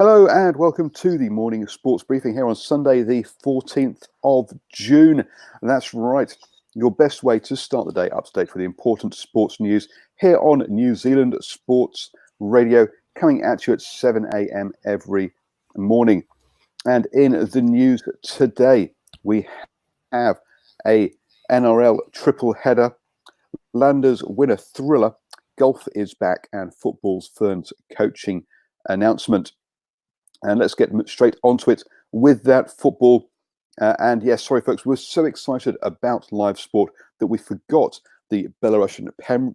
Hello and welcome to the morning sports briefing here on Sunday, the 14th of June. And that's right, your best way to start the day up to date with the important sports news here on New Zealand Sports Radio, coming at you at 7 a.m. every morning. And in the news today, we have a NRL triple header, Landers winner thriller, golf is back, and football's Ferns coaching announcement. And let's get straight onto it with that football. And yes, sorry, folks, we're so excited about live sport that we forgot the Belarusian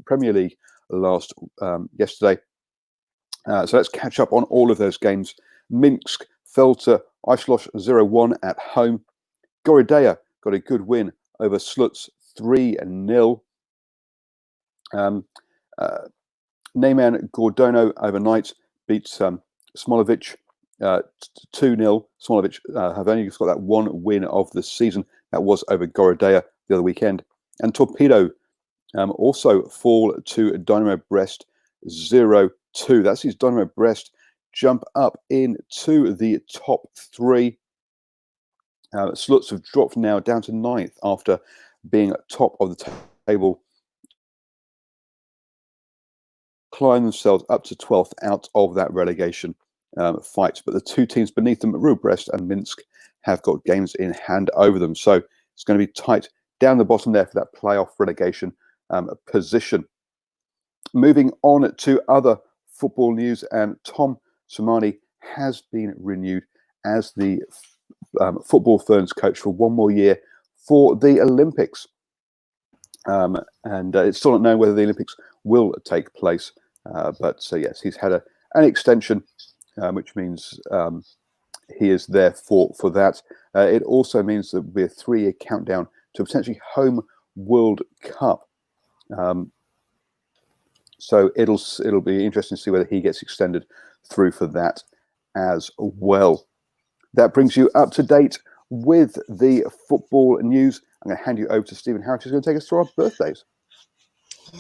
Premier League yesterday. So let's catch up on all of those games. Minsk fell to Islosh 0-1 at home. Gorodeya got a good win over Sluts 3-0. Neyman Gordono overnight beats Smolovich 2-0. Smolovich have only got that one win of the season. That was over Gorodeya the other weekend. And Torpedo also fall to Dynamo Brest 0-2. That sees Dynamo Brest jump up into the top three. Sluts have dropped now down to 9th after being at top of the table. Climb themselves up to 12th out of that relegation fight. But the two teams beneath them, Ruhr Brest and Minsk, have got games in hand over them. So it's going to be tight down the bottom there for that playoff relegation position. Moving on to other football news, and Tom Sermanni has been renewed as the football Ferns coach for one more year for the Olympics. And it's still not known whether the Olympics will take place. But yes, he's had an extension, which means he is there for that. It also means that there'll be a 3-year countdown to potentially home World Cup. So it'll be interesting to see whether he gets extended through for that as well. That brings you up to date with the football news. I'm going to hand you over to Stephen Harris, who's going to take us through our birthdays.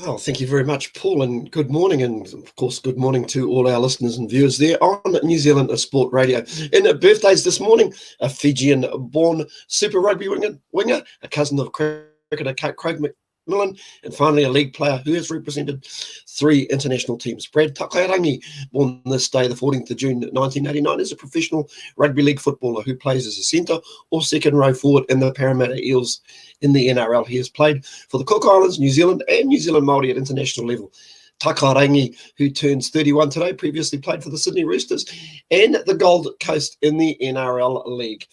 Oh, thank you very much, Paul, and good morning, and of course, good morning to all our listeners and viewers there on New Zealand Sport Radio. In birthdays this morning, a Fijian-born Super Rugby winger, a cousin of cricketer Craig McMillan, and finally a league player who has represented 3 international teams. Brad Takairangi, born this day, the 14th of June 1989, is a professional rugby league footballer who plays as a centre or second row forward in the Parramatta Eels in the NRL. He has played for the Cook Islands, New Zealand, and New Zealand Māori at international level. Takairangi, who turns 31 today, previously played for the Sydney Roosters and the Gold Coast in the NRL League.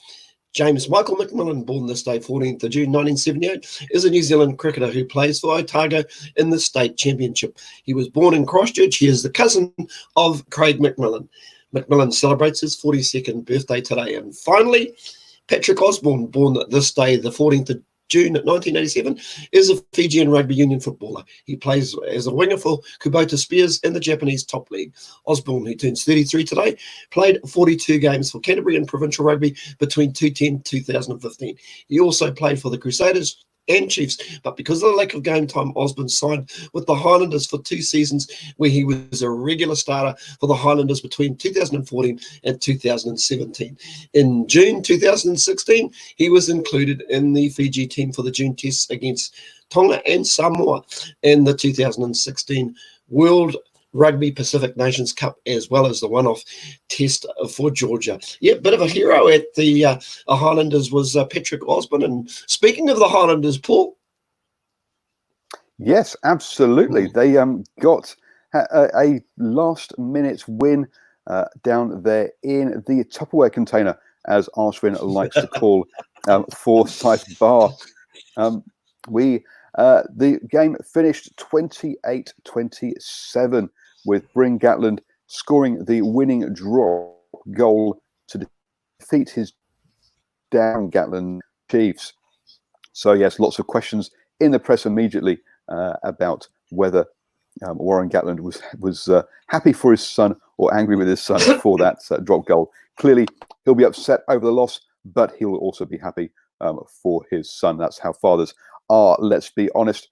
James Michael McMillan, born this day, 14th of June 1978, is a New Zealand cricketer who plays for Otago in the State Championship. He was born in Christchurch. He is the cousin of Craig McMillan. McMillan celebrates his 42nd birthday today. And finally, Patrick Osborne, born this day, the 14th of June 1987, is a Fijian rugby union footballer. He plays as a winger for Kubota Spears in the Japanese top league. Osborne, who turns 33 today, played 42 games for Canterbury in provincial rugby between 2010 and 2015. He also played for the Crusaders and Chiefs, but because of the lack of game time, Osborne signed with the Highlanders for 2 seasons, where he was a regular starter for the Highlanders between 2014 and 2017. In June 2016, he was included in the Fiji team for the June tests against Tonga and Samoa in the 2016 World Rugby Pacific Nations Cup, as well as the one-off test for Georgia. Yeah, bit of a hero at the Highlanders was Patrick Osborne. And speaking of the Highlanders, Paul. Yes, absolutely. They got a last-minute win down there in the Tupperware container, as Ashwin likes to call Forsyth Bar. The game finished 28-27 with Bryn Gatland scoring the winning drop goal to defeat his down Gatland Chiefs. So yes, lots of questions in the press immediately about whether Warren Gatland was happy for his son or angry with his son for that drop goal. Clearly, he'll be upset over the loss, but he will also be happy for his son. That's how fathers are, let's be honest.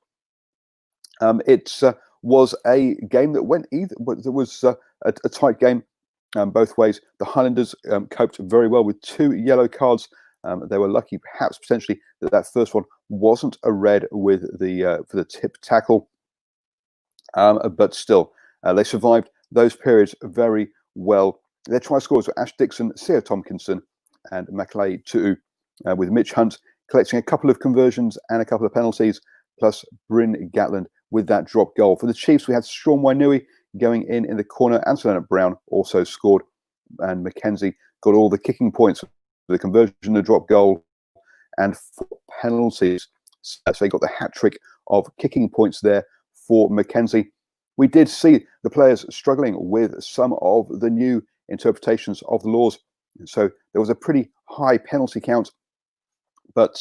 It was a game that went either. There was a tight game both ways. The Highlanders coped very well with 2 yellow cards. They were lucky, perhaps potentially, that first one wasn't a red with the for the tip tackle, but still, they survived those periods very well. Their try scores were Ash Dixon, Sia Tompkinson, and Macaulay Tu'u, with Mitch Hunt collecting a couple of conversions and a couple of penalties, plus Bryn Gatland with that drop goal. For the Chiefs, we had Sean Wainui going in the corner. Antoinette Brown also scored, and Mackenzie got all the kicking points for the conversion, the drop goal, and 4 penalties. So he got the hat trick of kicking points there for Mackenzie. We did see the players struggling with some of the new interpretations of the laws. So there was a pretty high penalty count, but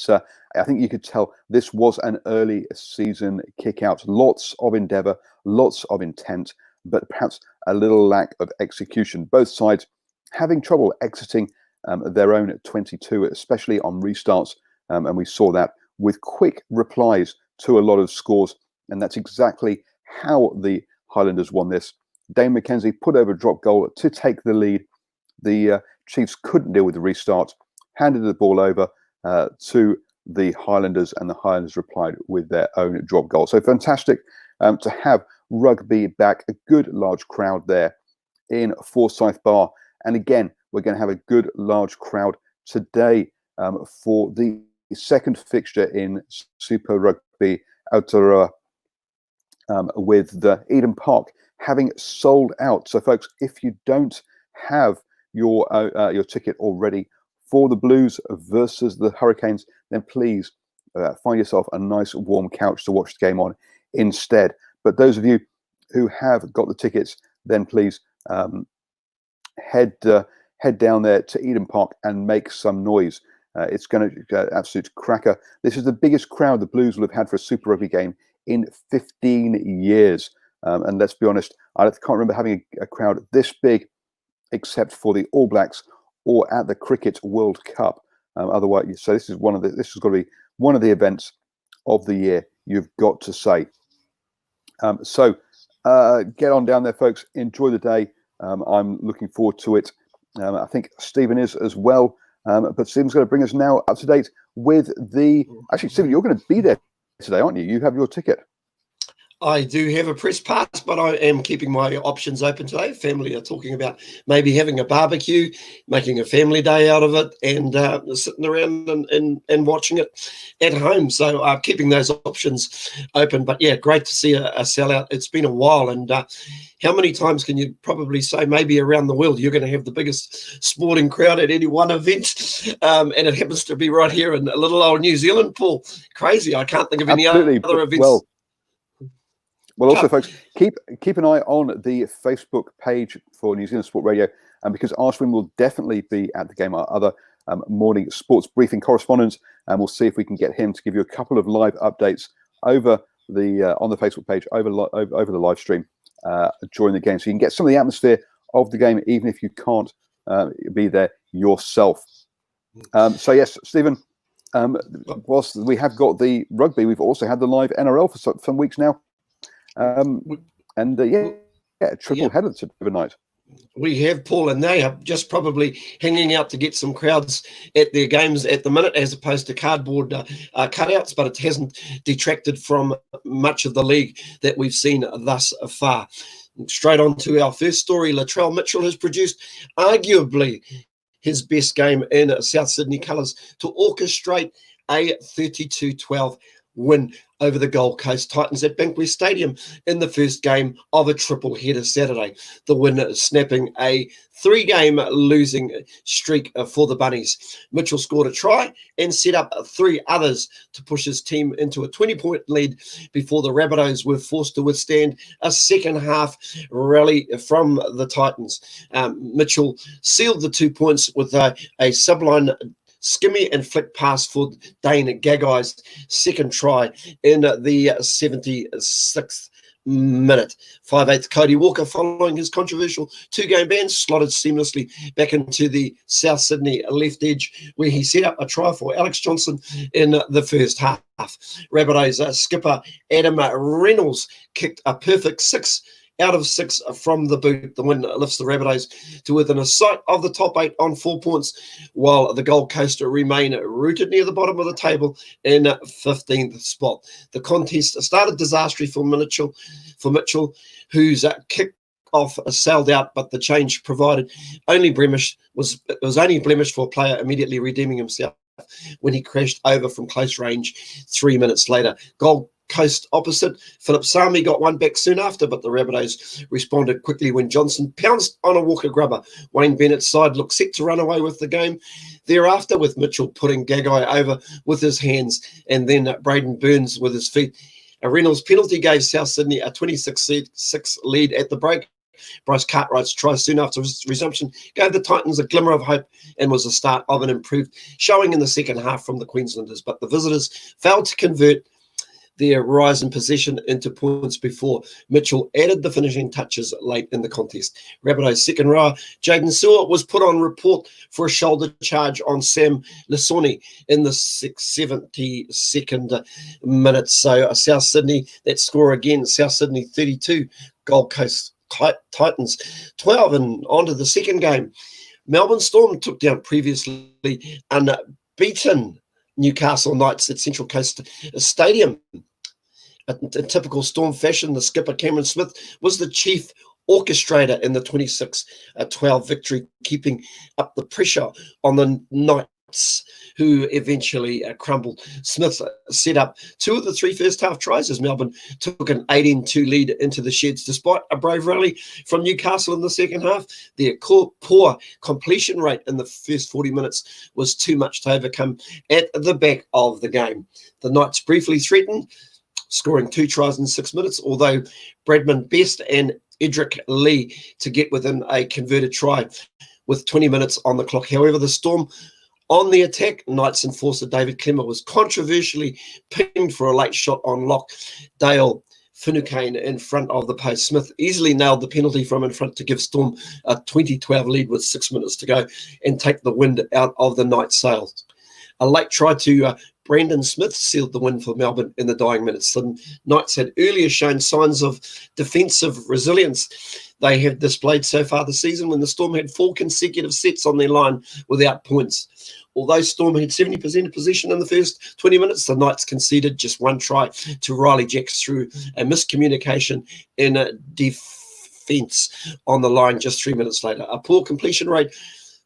I think you could tell this was an early season kick out. Lots of endeavour, lots of intent, but perhaps a little lack of execution. Both sides having trouble exiting their own 22, especially on restarts. And we saw that with quick replies to a lot of scores. And that's exactly how the Highlanders won this. Dane McKenzie put over a drop goal to take the lead. The Chiefs couldn't deal with the restart, handed the ball over to the Highlanders, and the Highlanders replied with their own drop goal. So fantastic to have rugby back, a good large crowd there in Forsyth Bar. And again, we're going to have a good large crowd today for the second fixture in Super Rugby Aotearoa, with the Eden Park having sold out. So folks, if you don't have your ticket already for the Blues versus the Hurricanes, then please find yourself a nice warm couch to watch the game on instead. But those of you who have got the tickets, then please head down there to Eden Park and make some noise. It's going to be an absolute cracker. This is the biggest crowd the Blues will have had for a Super Rugby game in 15 years. And let's be honest, I can't remember having a crowd this big, except for the All Blacks or at the Cricket World Cup. Otherwise, so this is this has got to be one of the events of the year, you've got to say. So get on down there, folks. Enjoy the day. I'm looking forward to it. I think Stephen is as well. But Stephen's going to bring us now up to date with the. Actually, Stephen, you're going to be there today, aren't you? You have your ticket. I do have a press pass, but I am keeping my options open today. Family are talking about maybe having a barbecue, making a family day out of it, and sitting around and watching it at home. So keeping those options open. But yeah, great to see a sellout. It's been a while, and how many times can you probably say maybe around the world you're going to have the biggest sporting crowd at any one event, and it happens to be right here in little old New Zealand, Paul? Crazy. I can't think of any other events. Well, also, folks, keep an eye on the Facebook page for New Zealand Sport Radio, and because Ashwin will definitely be at the game, our other morning sports briefing correspondent, and we'll see if we can get him to give you a couple of live updates over the on the Facebook page over the live stream during the game, so you can get some of the atmosphere of the game, even if you can't be there yourself. So yes, Stephen. Whilst we have got the rugby, we've also had the live NRL for some weeks now. Triple header tonight. We have, Paul, and they are just probably hanging out to get some crowds at their games at the minute, as opposed to cardboard cutouts, but it hasn't detracted from much of the league that we've seen thus far. Straight on to our first story. Latrell Mitchell has produced arguably his best game in South Sydney colours to orchestrate a 32-12 win over the Gold Coast Titans at Bankwest Stadium in the first game of a triple header Saturday. The win snapping a 3-game losing streak for the Bunnies. Mitchell scored a try and set up 3 others to push his team into a 20-point lead before the Rabbitohs were forced to withstand a second half rally from the Titans. Mitchell sealed the 2 points with a sublime skimmy and flick pass for Dane Gagai's second try in the 76th minute. 5'8" Cody Walker, following his controversial 2-game ban, slotted seamlessly back into the South Sydney left edge, where he set up a try for Alex Johnson in the first half. Rabbitohs skipper Adam Reynolds kicked a perfect 6 out of 6 from the boot. The win lifts the Rabbitohs to within a sight of the top 8 on 4 points, while the Gold Coast remain rooted near the bottom of the table in 15th spot. The contest started disastrously for Mitchell, whose kick off sailed out, but the change provided only blemish was only blemish for a player immediately redeeming himself when he crashed over from close range 3 minutes later. Gold Coast opposite, Philip Sami got one back soon after, but the Rabbitohs responded quickly when Johnson pounced on a Walker grubber. Wayne Bennett's side looked set to run away with the game thereafter, with Mitchell putting Gagai over with his hands and then Braden Burns with his feet. A Reynolds penalty gave South Sydney a 26-6 lead at the break. Bryce Cartwright's try soon after resumption gave the Titans a glimmer of hope and was the start of an improved showing in the second half from the Queenslanders, but the visitors failed to convert their rise in possession into points before Mitchell added the finishing touches late in the contest. Rabbitohs second rower Jaden Sewer was put on report for a shoulder charge on Sam Lisoni in the 72nd minute. So South Sydney, that score again, South Sydney 32, Gold Coast Titans 12. And on to the second game. Melbourne Storm took down previously unbeaten Newcastle Knights at Central Coast Stadium. In typical Storm fashion, the skipper Cameron Smith was the chief orchestrator in the 26-12 victory, keeping up the pressure on the Knights, who eventually crumbled. Smith set up 2 of the 3 first half tries as Melbourne took an 18-2 lead into the sheds. Despite a brave rally from Newcastle in the second half, their poor completion rate in the first 40 minutes was too much to overcome at the back of the game. The Knights briefly threatened, scoring 2 tries in 6 minutes, although Bradman Best and Edric Lee to get within a converted try with 20 minutes on the clock. However, the Storm on the attack, Knights enforcer David Clemmer was controversially pinged for a late shot on lock. Dale Finucane in front of the post. Smith easily nailed the penalty from in front to give Storm a 20-12 lead with 6 minutes to go and take the wind out of the Knights' sails. A late try to Brandon Smith sealed the win for Melbourne in the dying minutes. The Knights had earlier shown signs of defensive resilience they have displayed so far this season when the Storm had 4 consecutive sets on their line without points. Although Storm had 70% of possession in the first 20 minutes, the Knights conceded just 1 try to Riley Jacks through a miscommunication in a defence on the line just 3 minutes later. A poor completion rate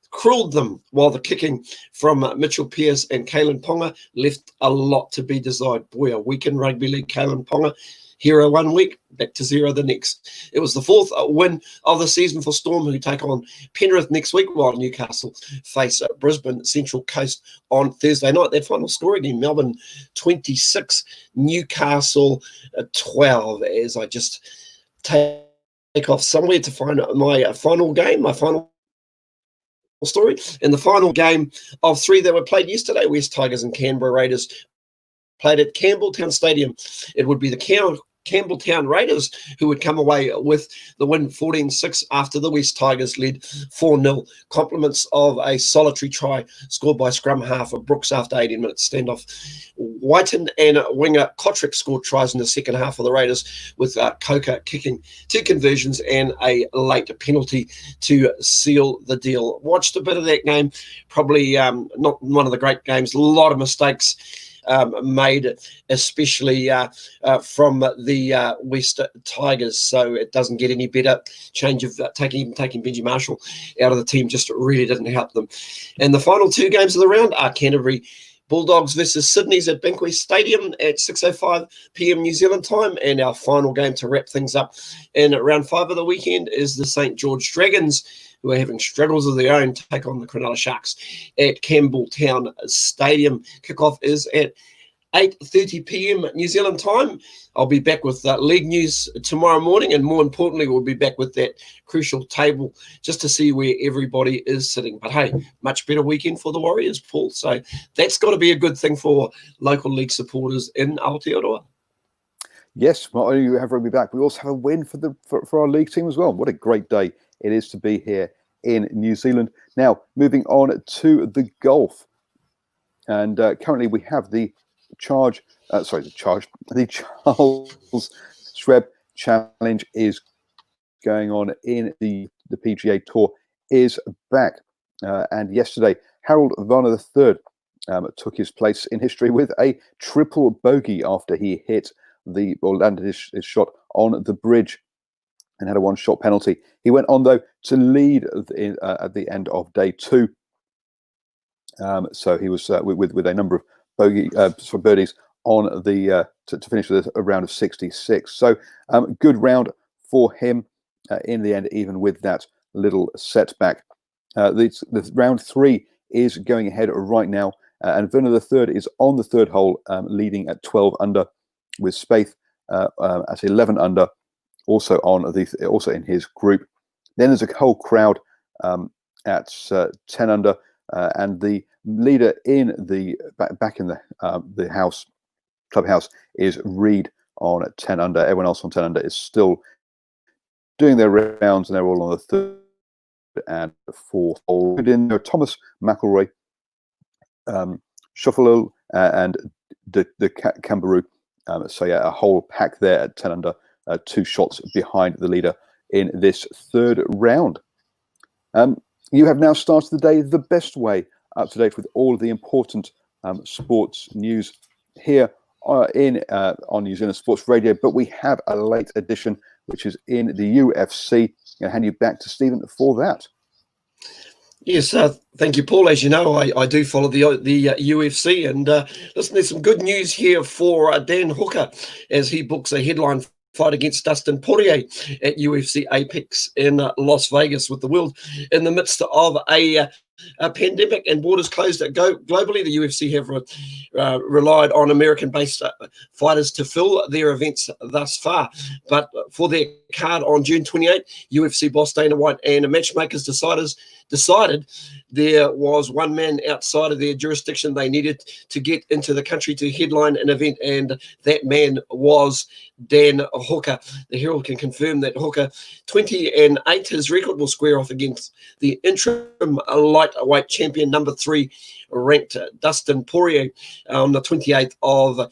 cruelled them, while the kicking from Mitchell Pearce and Kalen Ponga left a lot to be desired. Boy, a week in rugby league, Kalen Ponga, hero 1 week, back to 0 the next. It was the 4th win of the season for Storm, who take on Penrith next week, while Newcastle face Brisbane Central Coast on Thursday night. That final score again, Melbourne 26, Newcastle 12, as I just take off somewhere to find my final game, my final story. In the final game of 3 that were played yesterday, West Tigers and Canberra Raiders played at Campbelltown Stadium. It would be the Campbelltown Raiders who would come away with the win 14-6 after the West Tigers led 4-0. Compliments of a solitary try scored by scrum half of Brooks after 18 minutes standoff. Whiten and winger Kotrick scored tries in the second half for the Raiders, with Coker kicking 2 conversions and a late penalty to seal the deal. Watched a bit of that game, probably not one of the great games, a lot of mistakes made, especially from the West Tigers, so it doesn't get any better. Change of taking Benji Marshall out of the team just really didn't help them. And the final 2 games of the round are Canterbury Bulldogs versus Sydney's at Bankwest Stadium at 6:05 p.m. New Zealand time, and our final game to wrap things up in round 5 of the weekend is the St George Dragons, who are having struggles of their own, take on the Cronulla Sharks at Campbelltown Stadium. Kickoff is at 8:30 p.m. New Zealand time. I'll be back with league news tomorrow morning, and more importantly, we'll be back with that crucial table just to see where everybody is sitting. But hey, much better weekend for the Warriors, Paul. So that's got to be a good thing for local league supporters in Aotearoa. Yes, not only do we have rugby back, we also have a win for our league team as well. What a great day it is to be here in New Zealand. Now, moving on to the golf. And currently we have the Charles Schwab Challenge is going on in the PGA Tour is back. And yesterday, Harold Varner III took his place in history with a triple bogey after he landed his shot on the bridge and had a one-shot penalty. He went on, though, to lead at the end of day 2. So he was with a number of birdies on the to finish with a round of 66. So good round for him in the end, even with that little setback. The round 3 is going ahead right now, and Varner III is on the 3rd hole, leading at 12 under, with Spieth at 11 under, also in his group. Then there's a whole crowd at 10 under, and the leader in the back in the clubhouse is Reed on 10 under. Everyone else on 10 under is still doing their rounds, and they're all on the 3rd and 4th hole. In there, Thomas McIlroy, Schauffele, and the Camberoo. So yeah, a whole pack there at 10 under, 2 shots behind the leader in this 3rd round. You have now started the day the best way, up to date with all of the important sports news here on New Zealand Sports Radio. But we have a late edition, which is in the UFC. I'm going to hand you back to Stephen for that. Yes, thank you, Paul. As you know, I do follow the UFC, and listen, there's some good news here for Dan Hooker as he books a headline fight against Dustin Poirier at UFC Apex in Las Vegas, with the world in the midst of a pandemic and borders closed globally. The UFC have relied on American-based fighters to fill their events thus far. But for their card on June 28, UFC boss Dana White and matchmakers decided there was one man outside of their jurisdiction they needed to get into the country to headline an event, and that man was Dan Hooker. The Herald can confirm that Hooker, 20-8, his record will square off against the interim lightweight champion, number 3 ranked Dustin Poirier, on the 28th of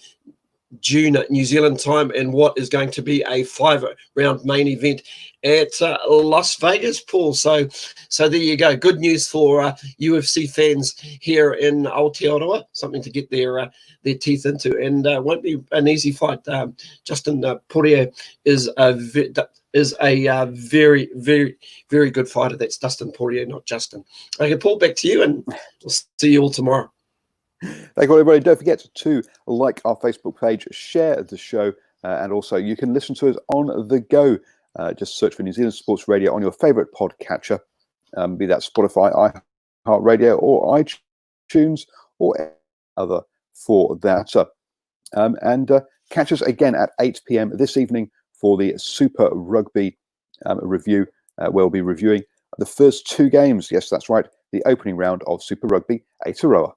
June, New Zealand time, in what is going to be a 5-round main event at Las Vegas, Paul. So there you go. Good news for UFC fans here in Aotearoa. Something to get their teeth into, and won't be an easy fight. Justin Poirier is a very, very, very good fighter. That's Dustin Poirier, not Justin. Okay, Paul, back to you, and we'll see you all tomorrow. Thank you, everybody. Don't forget to like our Facebook page, share the show, and also you can listen to us on the go. Just search for New Zealand Sports Radio on your favourite podcatcher, be that Spotify, iHeartRadio, or iTunes, or other for that. And catch us again at 8 p.m. this evening for the Super Rugby review. We'll be reviewing the first 2 games. Yes, that's right. The opening round of Super Rugby Aotearoa.